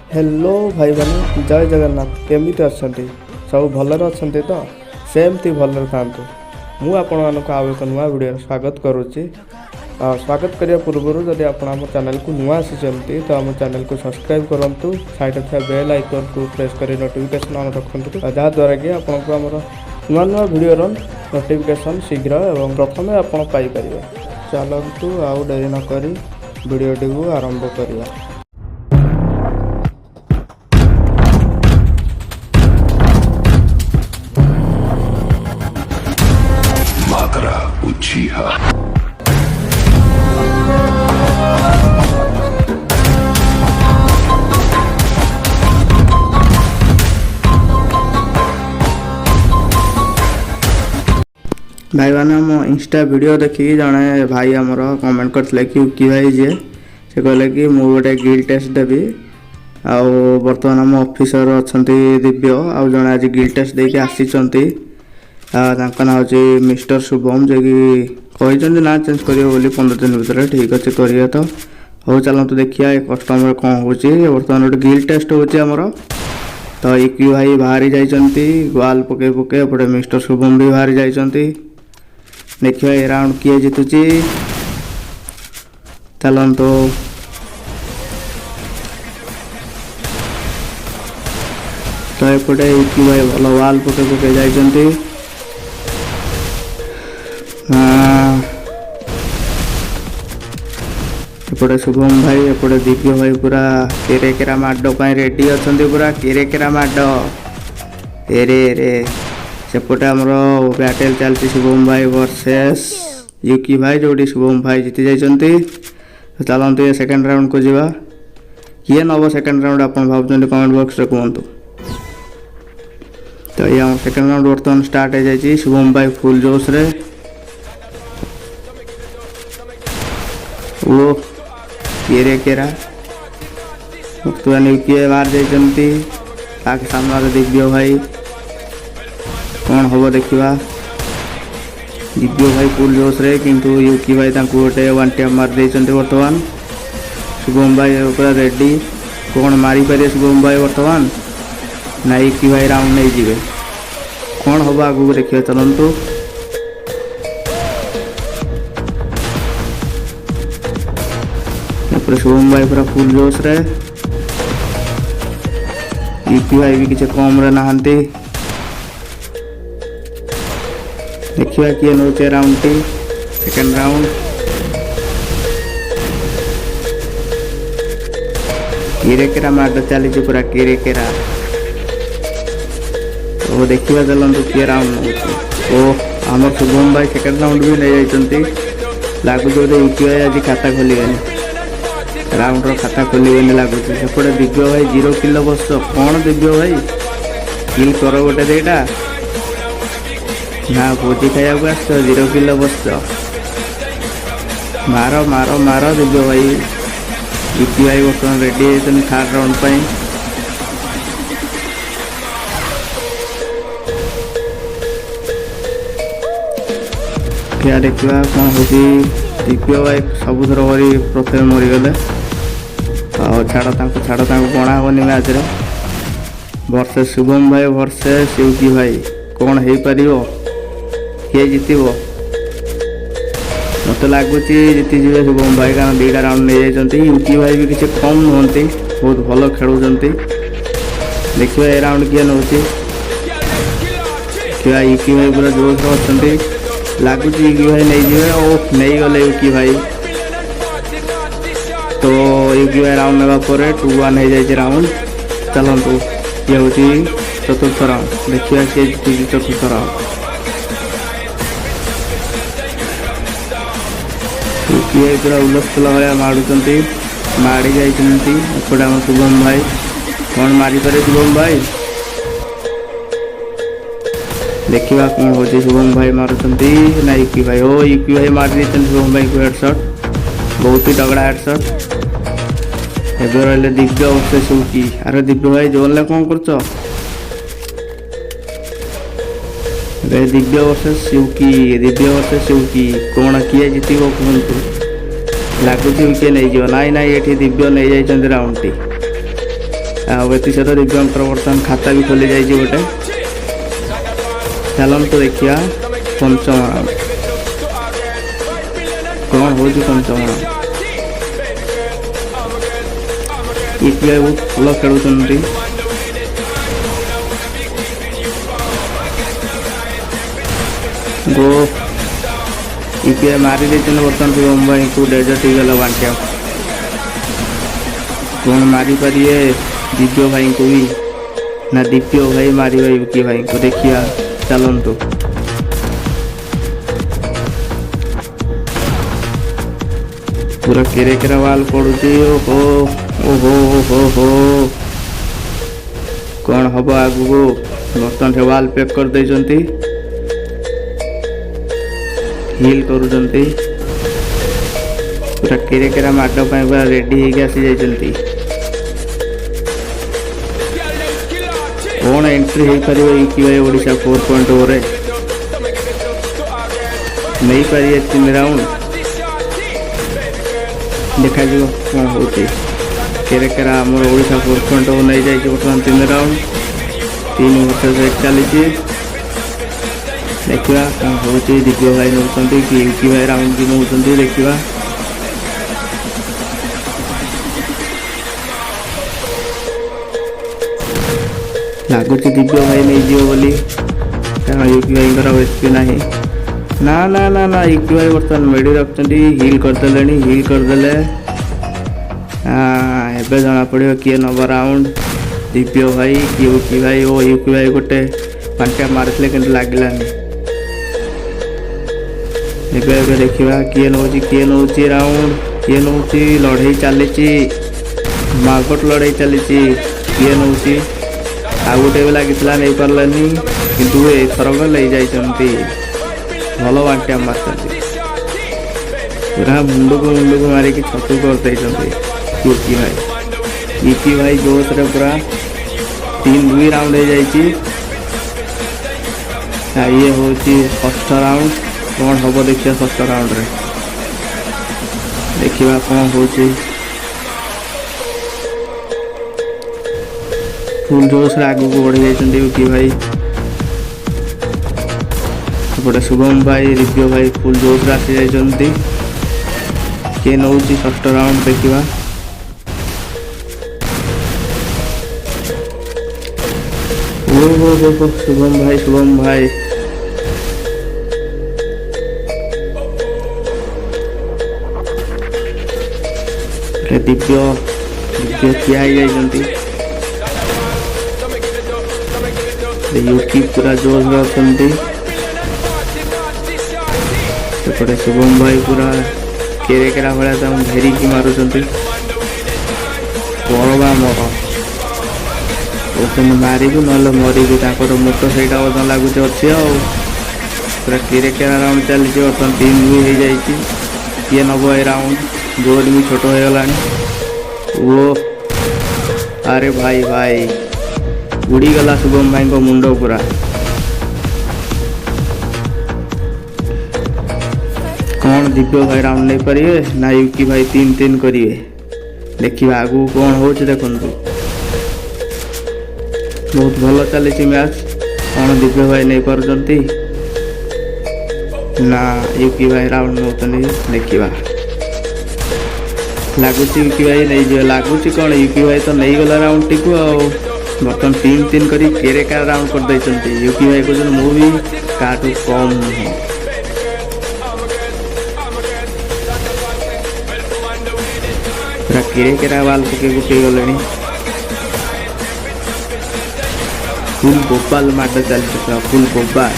Hello भाई मैंने जय जगन्नाथ केमी अच्छा सब भलर अच्छा तो सेमती भलर था मु आपण मानक आउ एक नुआ वीडियो स्वागत करुच्ची। स्वागत करने पूर्व जदि आप चैनल को नुआ आसी तो आम चैनल को सब्सक्राइब करूँ साइड थे बेल आइकन को प्रेस कर नोटिफिकेशन ऑन रखुँ जहाँद्वारा कि आपको आम नुआ नुआ वीडियोर नोटिफिकेशन शीघ्र एवं प्रथम आपड़ पाइपर। चलतु आउ डेरी नक वीडियोटी को आरंभ करिया। भाई मैंने आम इंस्टा वीडियो देखिए जड़े भाई आमर कमेंट करते कि भाई जी से कहले कि मु गोटे गिल टेस्ट देवी बर्तमान आम ऑफिसर अच्छा दिव्य आउ जड़े आज गिल टेस्ट देके आसी ना हूँ मिस्टर शुभम जे कि ना चेंज करेंगे 15 दिन भितर ठीक अच्छे करिए तो हो चलते देखिए कस्टमर कौन हो बर्तमान गोटे गिल टेस्ट होमर तो इक्यू भाई बाहरी जाइए वाल पके पके एपटे मिस्टर शुभम भी बाहरी जाइए। देखिए ए राउंड किए जीतुची चलतु तो एपटे इक्यू भाई भल वाल पके पके जाइए। एपटे शुभम भाई एपटे दिव्य भाई पूरा केरेकेरा माड रेडी अच्छा पूरा केरेकेरा माड एरे एरे सेपटे आमर बैटेल चलती शुभम भाई वर्सेस यूकी भाई जो शुभम भाई जीति जाइए। चलते ये सेकेंड राउंड को जीवा किए नब सेकेंड राउंड आप भावुं कमेंट बॉक्स में कहतु। तो ये सेकेंड राउंड बर्तमान स्टार्ट हो जाए शुभम भाई फुल जोश रे वो केरे केरा बर्तमान यूकी बाहर जाइए सामने दिव्य भाई कौन हम देखा दिव्य भाई फुल जोश रे किंतु यूकी भाई गोटे वन टैप मार देते बर्तमान शुभम भाई पूरा रेडी कौन मारी पारे शुभम भाई बर्तमान ना यूकी भाई राउंड नहीं जीवे कौन हम आगू देखिए चलतु। शुभम भाई पूरा फुल जोश रे यूकी भाई भी किसी कम रे नहांती देखिए किए नौचे राउंड टी सेकेंड राउंड केरेकेरा माड चली पूरा केरेकेरा तो देखिए चलते किए राउंड नौ आम शुभम भाई सेकेंड राउंड भी नहीं जाइए लगुच यूकी भाई आज खाता खोलेनि राउंड खाता खोलेनि लगुच सेपटे दिव्य भाई 0 किलो बस कौन दिव्य भाई किल कर गोटे देटा ना भोजी खाया आस 0 किलो बस मार मार मार दिव्य भाई यूकी भाई बर्तमान रेडी होती थर्ड राउंड पर। क्या देखा कौन हो दिव्य भाई सबुथर भरी प्रथम मरीगले छाड़ गणा हेनी मैच रे वर्सेस शुभम भाई वर्सेस यूकी भाई कौन हो पार किए जीत मत लगुच जीति जी शुभम भाई कारण 2टा राउंड नहीं जाती यूकी भाई भी किसी कम नुहति बहुत भल खेलुं देखिए ए राउंड किए नौ क्या यूकी भाई पूरा जोश अच्छा लगुच यूकी भाई नहीं जाए और नहीं गले यूकी भाई तो यूकी भाई राउंड नापर 2-1 हो जाए राउंड। चलतु ये हूँ चतुर्थ राउंड देखिए किए जीति चतुर्थ राउंड यूकी भाई पूरा उलटफुल भाया मारुंट माड़ी जापटे आम शुभम भाई कौन मारिपे शुभम भाई देखा कौन हो शुभम भाई मारुंट ना यूकी भाई ओ यूकी भाई मारी शुभम भाई को हेडशॉट बहुत ही तगड़ा हेडशॉट एवं रही दिव्य वर्सेस यूकी। अरे दिव्य भाई जोन कौन कर दिव्य वर्सेस यूकी कौन किए जीत कहतु लगुच यूकी नहीं नाई नाई ये दिव्य नहीं जाइए राउंड टी एति सहित दिव्यंकर बर्तमान खाता भी खोली जाइए गोटे। चलते देखिया पंचम राउंड कौन हो पंचम राउंड। यूपीआई बहुत भल खेलुंट गो यूपीआई मारी देते बर्तमान शुभम भाई को डेजर्ट गला बांटिया कौन मारी पारे दिव्य भाई को भी ना दिव्य भाई मार यूकी भाई को देखिया। चलतु पूरा केरे केरा वाल पड़ुची। ओहो ओहो ओहो हो कौन हम आगु बर्तमान से वाल पैक कर देइचंती हिल करुचंती पूरा केरे केरा माड पूरा रेडी होगी आसी जाइचंती। कौन एंट्री हो पार यूपीआई ओडिशा 4.0 रे नहीं पारे 3 राउंड देखा कौन हो केरे केरा आमर ओडिशा 4.0 नहीं जाए बर्तमान 3 राउंड 3 वर्ष 1 चली देखा कौन हो दिव्य भाई नौ कि यूकी भाई राउंड की नौ देखा। लगुच दिव्य भाई नहीं जीव बोली कारण यूकी भाई एसपी ना ना ना ना ना यूकी भाई बर्तमान मेडी रखते हिल करदे हिल करदे। एबे जना पड़ो किए नब राउंड दिव्य भाई कि यूकी भाई ओ यूकी भाई गोटे पांटा मारते कि लगलानी। एबे देखा किए नौ राउंड किए नौ लड़े चली मार्केट लड़े चली किए नौ आउ गोटे भी लगी नहीं पारानी किंतु एथरक ले जाइए भल बांटिया मारते पूरा मुंड को मारिक छतु करदे यूकी भाई। यूकी भाई जोश रे पूरा 3-2 राउंड हो जाइए। ये हूँ 6th राउंड कौन हम देखिए 6th राउंड रे देखा कौन हो फुल जोश आगू को बढ़ी जाइए यूकी भाई। सेपटे शुभम भाई दिव्य भाई फुल जोश आसी जाइए किए नौ 6th राउंड देखा। ओ शुभम भाई दिव्य ठिया जाइए यूकी पूरा जोश में सेपटे शुभम भाई पूरा केरे केरा भाया घेरिकी मारुंट कौन बा मर मारू ना मरी मुट से लगुच अच्छे पूरा केरे केरा राउंड चली बर्तमान 3-2 हो जाइए। किए नब ए राउंड जोर भी छोट हो गला। वो अरे भाई भाई उड़ीगला शुभम भाई को मुंड पूरा कौन दिव्य भाई राउंड नहीं पारे ना यूकी भाई 3-3 करेंगे। देखिए आगू कौन हो देखु बहुत भल चली मैच कौन दिव्य भाई नहीं पार्टी ना यूकी भाई राउंड नौ देखा लगुच यूकी भाई नहीं लगुच कौन यूकी भाई तो नहीं गला राउंड टी को बर्तमान 3-3 करी केरे का राउंड कर देते यूकी भाई कहते मु भी काटू कम नुह पूरा केरे केरा वाल पके गले फुल गोपाल माड चलती फुल गोपाल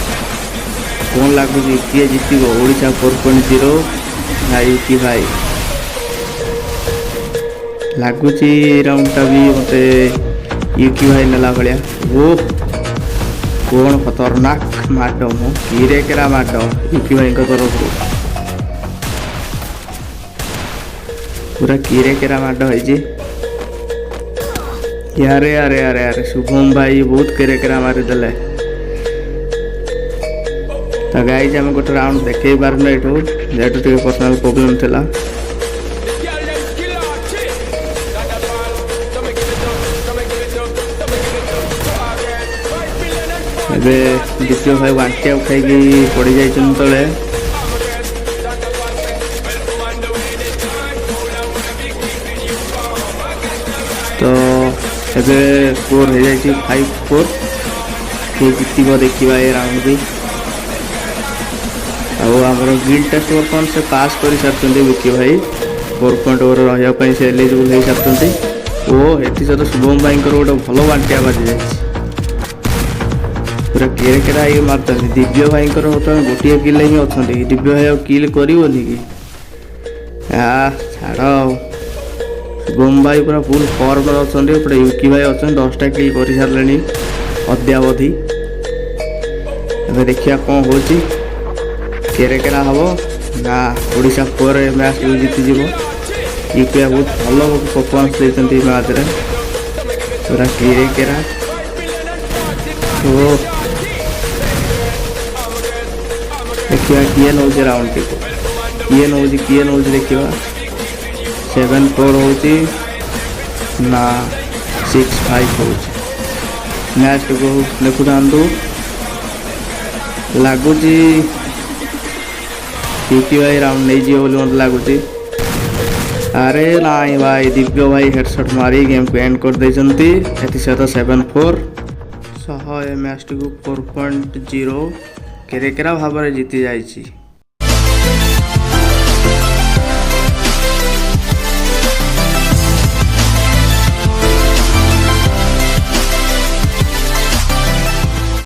कौन लगुच किए जीत ओडिशा 4.0 ना यूकी भाई लगुच राउंडटा भी मत यूकी भाई नेला भाया। वो कौन खतरनाक माड मो कीरे केरा माड यूकी भाई तरफ पूरा कीरे केरा माड हो यारे यारे यारे यारे शुभम भाई बहुत केरे केरा मारिदेले। तो गाइज आम गोटे राउंड देखे पारन यू जेहतु पर्सनाल प्रोब्लेम थिला ଏବେ ଦ୍ୱିତୀୟ ଭାଇ ବାଣ୍ଟିଆ ଉଠାଇକି ପଡ଼ିଯାଇଛନ୍ତି ତଳେ। ତ ଏବେ ସ୍କୋର ହେଇଯାଇଛି 5-4। କିଏ ଜିତିବ ଦେଖିବା ଏ ରାଉଣ୍ଡ ବି। ଆଉ ଆମର ଗିଲ୍ ଟେଷ୍ଟ ବର୍ତ୍ତମାନ ସେ ପାସ୍ କରିସାରିଛନ୍ତି ବିକି ଭାଇ। 4 ପଏଣ୍ଟ ଓଭର ରହିବା ପାଇଁ ସେ ଏଲିଜିବୁଲ୍ ହେଇସାରିଛନ୍ତି। ଓ ଏଥିସହିତ ଶୁଭମ ଭାଇଙ୍କର ଗୋଟେ ଭଲ ବାଣ୍ଟିଆ ବାଜିଯାଇଛି। ପୁରା କେରା ହେଇକି ମାରୁଛନ୍ତି। ଦିବ୍ୟ ଭାଇଙ୍କର ବର୍ତ୍ତମାନ ଗୋଟିଏ କିଲ୍ ହିଁ ଅଛନ୍ତି। ଦିବ୍ୟ ଭାଇ ଆଉ କିଲ୍ କରିବନି କି? ଛାଡ଼ ଆଉ। ଶୁଭମ ଭାଇ ପୁରା ଫୁଲ୍ ଫର୍ମରେ ଅଛନ୍ତି। ଏପଟେ ୟୁକି ଭାଇ ଅଛନ୍ତି 10ଟା କିଲ୍ କରିସାରିଲେଣି ଅଦ୍ୟାବଧି। ଏବେ ଦେଖିବା କ'ଣ ହେଉଛି। କେରା ହେବ ନା ଓଡ଼ିଶା 4 ମ୍ୟାଚ୍ ଜିତିଯିବ। ୟୁକି ଭାଇ ବହୁତ ଭଲ ପରଫର୍ମାନ୍ସ ଦେଇଛନ୍ତି ଏ ମ୍ୟାଚ୍ରେ। ପୁରା କେରା। ଦେଖିବା କିଏ ନେଉଛି ରାଉଣ୍ଡଟିକୁ। କିଏ ନେଉଛି ଦେଖିବା। 7-4 ହେଉଛି ନା 6-5 ହେଉଛି। ମ୍ୟାଚ୍ଟିକୁ ଦେଖୁଥାନ୍ତୁ। ଲାଗୁଛି ୟୁକି ଭାଇ ରାଉଣ୍ଡ ନେଇଯିବ ବୋଲି ମୋତେ ଲାଗୁଛି। ଆରେ ନାଇଁ ଭାଇ, ଦିବ୍ୟ ଭାଇ ହେଡ଼ସଟ୍ ମାରି ଗେମ୍କୁ ଏଣ୍ଡ କରିଦେଇଛନ୍ତି। ଏଥିସହିତ 7-4 ସହ ଏ ମ୍ୟାଚ୍ଟିକୁ 4.0 କେରା ଭାବରେ ଜିତି ଯାଇଛି।